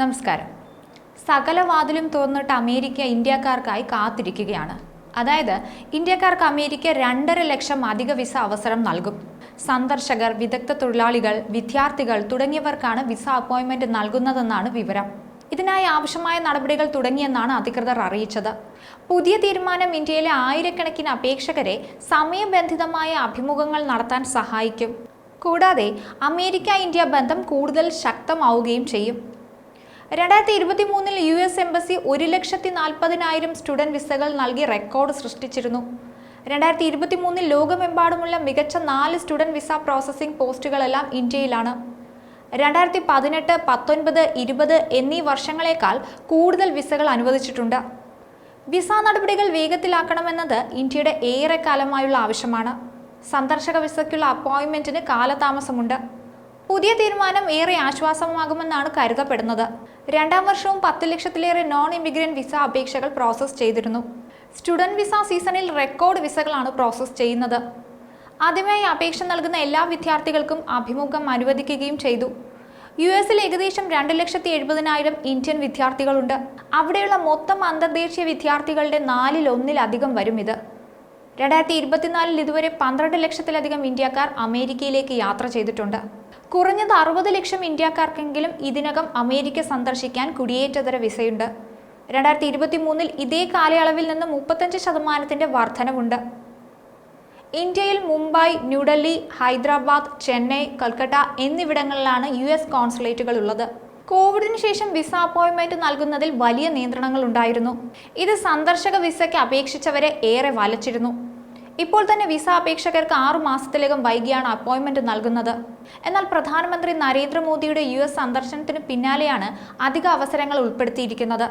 നമസ്കാരം. സകല വാതിലും തുറന്നിട്ട് അമേരിക്ക ഇന്ത്യക്കാർക്കായി കാത്തിരിക്കുകയാണ്. അതായത് ഇന്ത്യക്കാർക്ക് അമേരിക്ക 2.5 ലക്ഷം അധിക വിസ അവസരം നൽകും. സന്ദർശകർ, വിദഗ്ധ തൊഴിലാളികൾ, വിദ്യാർത്ഥികൾ തുടങ്ങിയവർക്കാണ് വിസ അപ്പോയിന്റ്മെന്റ് നൽകുന്നതെന്നാണ് വിവരം. ഇതിനായി ആവശ്യമായ നടപടികൾ തുടങ്ങിയെന്നാണ് അധികൃതർ അറിയിച്ചത്. പുതിയ തീരുമാനം ഇന്ത്യയിലെ ആയിരക്കണക്കിന് അപേക്ഷകരെ സമയബന്ധിതമായ അഭിമുഖങ്ങൾ നടത്താൻ സഹായിക്കും. കൂടാതെ അമേരിക്ക ഇന്ത്യ ബന്ധം കൂടുതൽ ശക്തമാവുകയും ചെയ്യും. 2023 US എംബസി 1,40,000 സ്റ്റുഡന്റ് വിസകൾ നൽകി റെക്കോർഡ് സൃഷ്ടിച്ചിരുന്നു. 2023 ലോകമെമ്പാടുമുള്ള മികച്ച 4 സ്റ്റുഡന്റ് വിസ പ്രോസസ്സിംഗ് പോസ്റ്റുകളെല്ലാം ഇന്ത്യയിലാണ്. 2018, 19, 20 എന്നീ വർഷങ്ങളേക്കാൾ കൂടുതൽ വിസകൾ അനുവദിച്ചിട്ടുണ്ട്. വിസ നടപടികൾ വേഗത്തിലാക്കണമെന്നത് ഇന്ത്യയുടെ ഏറെക്കാലമായുള്ള ആവശ്യമാണ്. സന്ദർശക വിസയ്ക്കുള്ള അപ്പോയിന്റ്മെന്റിന് കാലതാമസമുണ്ട്. പുതിയ തീരുമാനം ഏറെ ആശ്വാസമാകുമെന്നാണ് കരുതപ്പെടുന്നത്. 2ാം വർഷവും 10 ലക്ഷത്തിലേറെ നോൺ ഇമിഗ്രന്റ് വിസ അപേക്ഷകൾ പ്രോസസ് ചെയ്തിരുന്നു. സ്റ്റുഡന്റ് വിസ സീസണിൽ റെക്കോർഡ് വിസകളാണ് പ്രോസസ് ചെയ്യുന്നത്. ആദ്യമായി അപേക്ഷ നൽകുന്ന എല്ലാ വിദ്യാർത്ഥികൾക്കും അഭിമുഖം അനുവദിക്കുകയും ചെയ്തു. US ഏകദേശം 2,70,000 ഇന്ത്യൻ വിദ്യാർത്ഥികളുണ്ട്. അവിടെയുള്ള മൊത്തം അന്തർദേശീയ വിദ്യാർത്ഥികളുടെ 1/4 വരും ഇത്. 2024 ഇതുവരെ 12 ലക്ഷത്തിലധികം ഇന്ത്യക്കാർ അമേരിക്കയിലേക്ക് യാത്ര ചെയ്തിട്ടുണ്ട്. കുറഞ്ഞത് 60 ലക്ഷം ഇന്ത്യക്കാർക്കെങ്കിലും ഇതിനകം അമേരിക്ക സന്ദർശിക്കാൻ കുടിയേറ്റതര വിസയുണ്ട്. 2023 ഇതേ കാലയളവിൽ നിന്ന് 35% വർധനവുണ്ട്. ഇന്ത്യയിൽ മുംബൈ, ന്യൂഡൽഹി, ഹൈദരാബാദ്, ചെന്നൈ, കൽക്കട്ട എന്നിവിടങ്ങളിലാണ് US കോൺസുലേറ്റുകൾ ഉള്ളത്. കോവിഡിന് ശേഷം വിസ അപ്പോയിന്റ്മെന്റ് നൽകുന്നതിൽ വലിയ നിയന്ത്രണങ്ങൾ ഉണ്ടായിരുന്നു. ഇത് സന്ദർശക വിസയ്ക്ക് അപേക്ഷിച്ചവരെ ഏറെ വലച്ചിരുന്നു. ഇപ്പോൾ തന്നെ വിസ അപേക്ഷകർക്ക് 6 മാസത്തിലകം വൈകിയാണ് അപ്പോയിന്റ്മെന്റ് നൽകുന്നത്. എന്നാൽ പ്രധാനമന്ത്രി നരേന്ദ്രമോദിയുടെ US സന്ദർശനത്തിന് പിന്നാലെയാണ് അധിക അവസരങ്ങൾ ഉൾപ്പെടുത്തിയിരിക്കുന്നത്.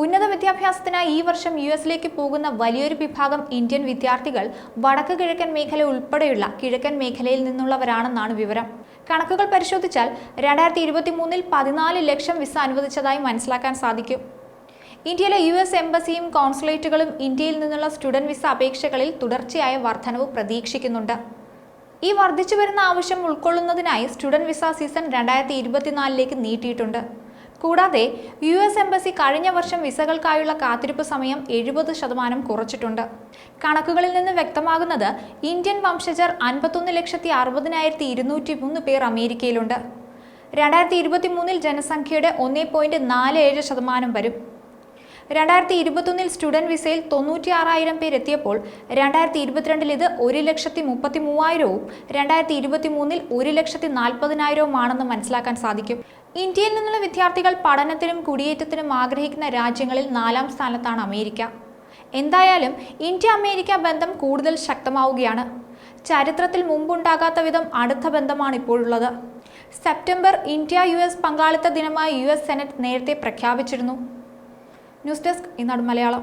ഉന്നത വിദ്യാഭ്യാസത്തിനായി ഈ വർഷം US പോകുന്ന വലിയൊരു വിഭാഗം ഇന്ത്യൻ വിദ്യാർത്ഥികൾ വടക്ക് കിഴക്കൻ മേഖല ഉൾപ്പെടെയുള്ള കിഴക്കൻ മേഖലയിൽ നിന്നുള്ളവരാണെന്നാണ് വിവരം. കണക്കുകൾ പരിശോധിച്ചാൽ 2023 14 ലക്ഷം വിസ അനുവദിച്ചതായി മനസ്സിലാക്കാൻ സാധിക്കും. ഇന്ത്യയിലെ US എംബസിയും കോൺസുലേറ്റുകളും ഇന്ത്യയിൽ നിന്നുള്ള സ്റ്റുഡന്റ് വിസ അപേക്ഷകളിൽ തുടർച്ചയായ വർധനവ് പ്രതീക്ഷിക്കുന്നുണ്ട്. ഈ വർദ്ധിച്ചു വരുന്ന ആവശ്യം ഉൾക്കൊള്ളുന്നതിനായി സ്റ്റുഡന്റ് വിസ സീസൺ 2024 നീട്ടിയിട്ടുണ്ട്. കൂടാതെ US എംബസി കഴിഞ്ഞ വർഷം വിസകൾക്കായുള്ള കാത്തിരിപ്പ് സമയം 70% കുറച്ചിട്ടുണ്ട്. കണക്കുകളിൽ നിന്ന് വ്യക്തമാകുന്നത് ഇന്ത്യൻ വംശജർ 51,60,203 പേർ അമേരിക്കയിലുണ്ട്. 2023 ജനസംഖ്യയുടെ 1.47% വരും. 2021 സ്റ്റുഡന്റ് വിസയിൽ 96,000 പേർ എത്തിയപ്പോൾ 2022 ഇത് 1,33,000-ഉം 2023 1,40,040-ഉം ആണെന്ന് മനസ്സിലാക്കാൻ സാധിക്കും. ഇന്ത്യയിൽ നിന്നുള്ള വിദ്യാർത്ഥികൾ പഠനത്തിനും കുടിയേറ്റത്തിനും ആഗ്രഹിക്കുന്ന രാജ്യങ്ങളിൽ 4ാം സ്ഥാനത്താണ് അമേരിക്ക. എന്തായാലും ഇന്ത്യ അമേരിക്ക ബന്ധം കൂടുതൽ ശക്തമാവുകയാണ്. ചരിത്രത്തിൽ മുമ്പുണ്ടാകാത്ത വിധം അടുത്ത ബന്ധമാണ് ഇപ്പോഴുള്ളത്. സെപ്റ്റംബർ ഇന്ത്യ US പങ്കാളിത്ത ദിനമായി US സെനറ്റ് നേരത്തെ പ്രഖ്യാപിച്ചിരുന്നു. ന്യൂസ് ഡെസ്ക് ഈനാട് മലയാളം.